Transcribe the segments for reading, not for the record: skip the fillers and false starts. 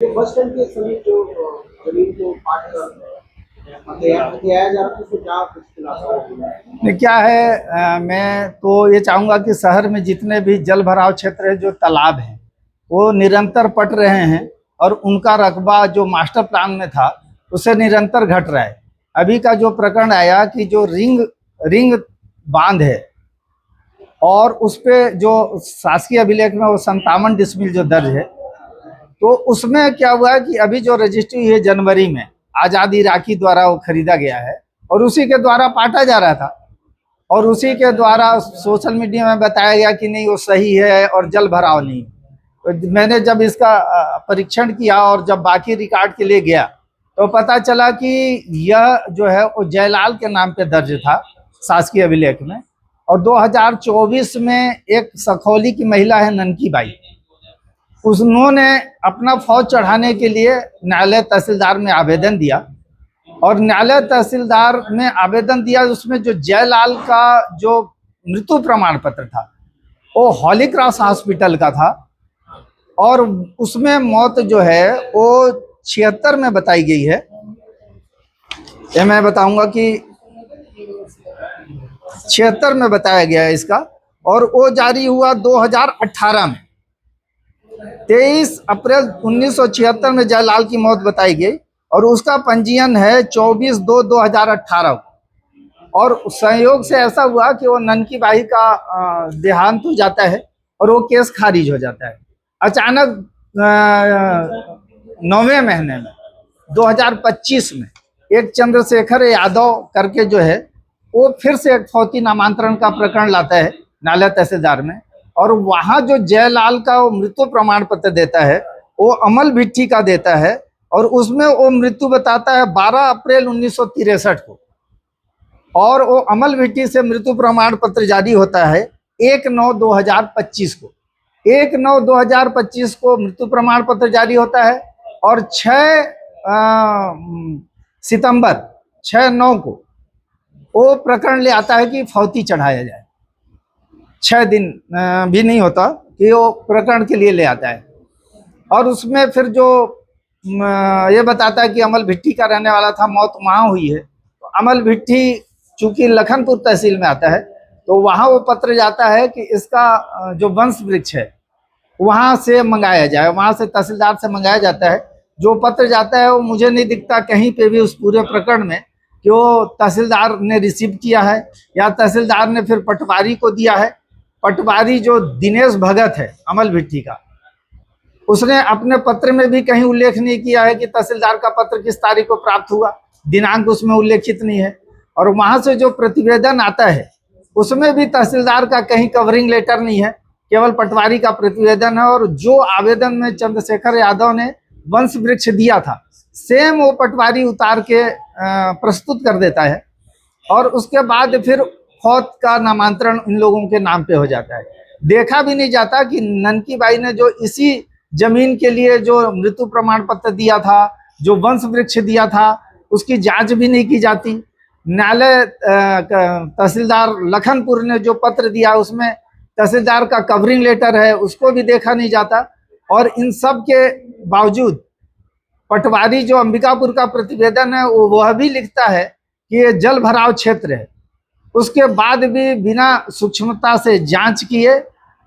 Bus stand के समीप जो जमीन को काट कर हत्याया जा रहा था, उसको क्या कुछ खुलासा हुआ? नहीं, क्या है, मैं तो ये चाहूंगा कि शहर में जितने भी जल भराव क्षेत्र है, जो तालाब हैं, वो निरंतर पट रहे हैं और उनका रकबा जो मास्टर प्लान में था उससे निरंतर घट रहा है। अभी का जो प्रकरण आया कि जो रिंग रिंग बांध है और उस पे जो शासकीय अभिलेख में वो 57 डिसमिल जो दर्ज है, तो उसमें क्या हुआ है कि अभी जो रजिस्ट्री हुई है जनवरी में, आजाद इराकी द्वारा वो खरीदा गया है और उसी के द्वारा पाटा जा रहा था और उसी के द्वारा सोशल मीडिया में बताया गया कि नहीं वो सही है और जल भराव नहीं। तो मैंने जब इसका परीक्षण किया और जब बाकी रिकॉर्ड के लिए गया तो पता चला कि यह जो है वो जयलाल के नाम पे दर्ज था शासकीय अभिलेख में। और 2024 में एक सखौली की महिला है ननकी बाई, उन्होंने अपना फौज चढ़ाने के लिए न्यायालय तहसीलदार में आवेदन दिया और न्यायालय तहसीलदार में आवेदन दिया। उसमें जो जयलाल का जो मृत्यु प्रमाण पत्र था वो हॉली क्रॉस हॉस्पिटल का था और उसमें मौत जो है वो 76 में बताई गई है। ये मैं बताऊंगा कि 76 में बताया गया है इसका, और वो जारी हुआ 2018 में। 23 अप्रैल 1976 में जयलाल की मौत बताई गई और उसका पंजीयन है 24/2/2018 को। और संयोग से ऐसा हुआ कि वो ननकी बाई का देहांत हो जाता है और वो केस खारिज हो जाता है अचानक 9वें महीने में 2025 में। एक चंद्रशेखर यादव करके जो है वो फिर से एक फौती नामांतरण का प्रकरण लाता है न्यायालय तहसीलदार में, और वहां जो जयलाल का वो मृत्यु प्रमाण पत्र देता है वो अमल भिट्ठी का देता है और उसमें वो मृत्यु बताता है 12 अप्रैल 1963 को। और वो अमल भिट्ठी से मृत्यु प्रमाण पत्र जारी होता है 1/9/2025 को। 1/9/2025 को मृत्यु प्रमाण पत्र जारी होता है और 6 सितंबर 6/9 को वो प्रकरण ले आता है कि फौती चढ़ाया जाए। 6 दिन भी नहीं होता कि वो प्रकरण के लिए ले आता है। और उसमें फिर जो ये बताता है कि अमल भिट्ठी का रहने वाला था, मौत वहाँ हुई है। तो अमल भिट्ठी चूंकि लखनपुर तहसील में आता है तो वहाँ वो पत्र जाता है कि इसका जो वंश वृक्ष है वहाँ से मंगाया जाए, वहाँ से तहसीलदार से मंगाया जाता है। जो पत्र जाता है वो मुझे नहीं दिखता कहीं पे भी उस पूरे प्रकरण में कि वो तहसीलदार ने रिसीव किया है या तहसीलदार ने फिर पटवारी को दिया है। पटवारी जो दिनेश भगत है अमल भिट्ठी का, उसने अपने पत्र में भी कहीं उल्लेख नहीं किया है कि तहसीलदार का पत्र किस तारीख को प्राप्त हुआ, दिनांक उसमें उल्लेखित नहीं है। और वहां से जो प्रतिवेदन आता है उसमें भी तहसीलदार का कहीं कवरिंग लेटर नहीं है, केवल पटवारी का प्रतिवेदन है। और जो आवेदन में चंद्रशेखर यादव ने वंश वृक्ष दिया था सेम वो पटवारी उतार के प्रस्तुत कर देता है और उसके बाद फिर फौत का नामांतरण इन लोगों के नाम पे हो जाता है। देखा भी नहीं जाता कि ननकी बाई ने जो इसी जमीन के लिए जो मृत्यु प्रमाण पत्र दिया था, जो वंश वृक्ष दिया था, उसकी जांच भी नहीं की जाती। न्यायालय तहसीलदार लखनपुर ने जो पत्र दिया उसमें तहसीलदार का कवरिंग लेटर है, उसको भी देखा नहीं जाता। और इन सब के बावजूद पटवारी जो अंबिकापुर का प्रतिवेदन है वो वह भी लिखता है कि ये जल भराव क्षेत्र है। उसके बाद भी बिना सूक्ष्मता से जांच किए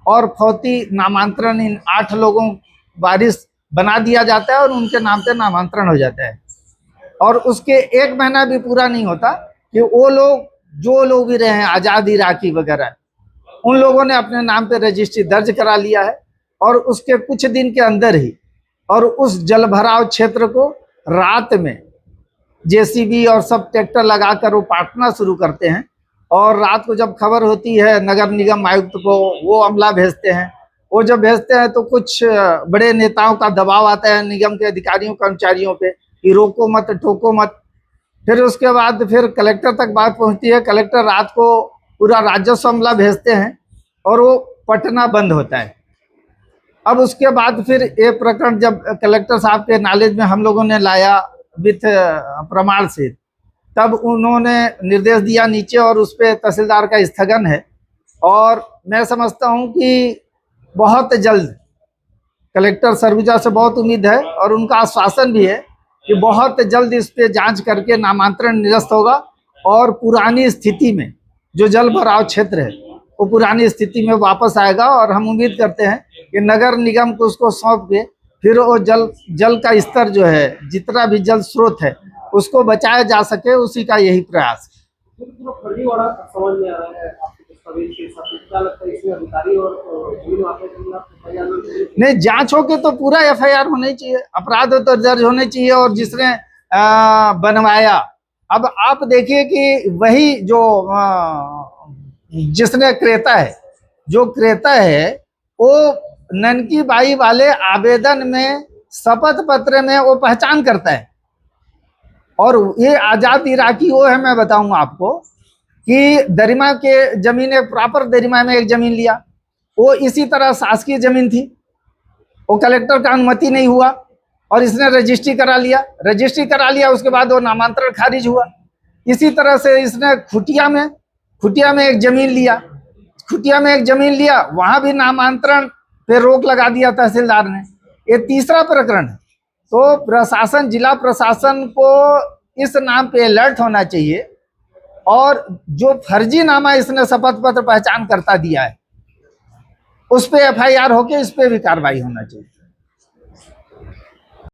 और फौती नामांतरण इन 8 लोगों वारिस बना दिया जाता है और उनके नाम पे नामांतरण हो जाता है। और उसके 1 महीना भी पूरा नहीं होता कि वो लोग जो लोग भी रहे हैं आजाद इराकी वगैरह, उन लोगों ने अपने नाम पे रजिस्ट्री दर्ज करा लिया है। और उसके कुछ दिन के अंदर ही और उस जल भराव क्षेत्र को रात में जेसीबी और सब ट्रैक्टर लगाकर वो पाटना शुरू करते हैं। और रात को जब खबर होती है नगर निगम आयुक्त को, वो अमला भेजते हैं। वो जब भेजते हैं तो कुछ बड़े नेताओं का दबाव आता है निगम के अधिकारियों कर्मचारियों पे कि रोको मत, ठोको मत। फिर उसके बाद फिर कलेक्टर तक बात पहुंचती है। कलेक्टर रात को पूरा राजस्व अमला भेजते हैं और वो पटना बंद होता है। अब उसके बाद फिर ये प्रकरण जब कलेक्टर साहब के नॉलेज में हम लोगों ने लाया विथ प्रमाण से, तब उन्होंने निर्देश दिया नीचे और उस पर तहसीलदार का स्थगन है। और मैं समझता हूं कि बहुत जल्द कलेक्टर सरगुजा से बहुत उम्मीद है और उनका आश्वासन भी है कि बहुत जल्द इस पे जांच करके नामांतरण निरस्त होगा और पुरानी स्थिति में जो जल भराव क्षेत्र है वो पुरानी स्थिति में वापस आएगा। और हम उम्मीद करते हैं कि नगर निगम को उसको सौंप के फिर वो जल का स्तर जो है, जितना भी जल स्रोत है उसको बचाया जा सके, उसी का यही प्रयास है। तो फर्जीवाड़ा समझ में आ रहा है आपके दस्तावेज के साथ, क्या लगता है इसमें अधिकारी और जमीन माफिया के खिलाफ एफआईआर होनी चाहिए? नहीं, जांच हो के तो पूरा एफआईआर होनी चाहिए, अपराध तो दर्ज होने चाहिए और जिसने बनवाया। अब आप देखिए कि वही जो जिसने क्रेता है, जो क्रेता है वो ननकी बाई वाले आवेदन में शपथ पत्र में वो पहचान करता है। और ये आजाद इराकी वो है, मैं बताऊंगा आपको कि दरिमा के जमीन, एक प्रॉपर दरिमा में एक जमीन लिया, वो इसी तरह शासकीय जमीन थी, वो कलेक्टर का अनुमति नहीं हुआ और इसने रजिस्ट्री करा लिया, उसके बाद वो नामांतरण खारिज हुआ। इसी तरह से इसने खुटिया में एक जमीन लिया, वहां भी नामांतरण पे रोक लगा दिया तहसीलदार ने। ये तीसरा प्रकरण है। तो प्रशासन, जिला प्रशासन को इस नाम पे अलर्ट होना चाहिए और जो फर्जी नामा इसने शपथ पत्र पहचान करता दिया है उस पे एफआईआर होके इस पे भी कार्रवाई होना चाहिए।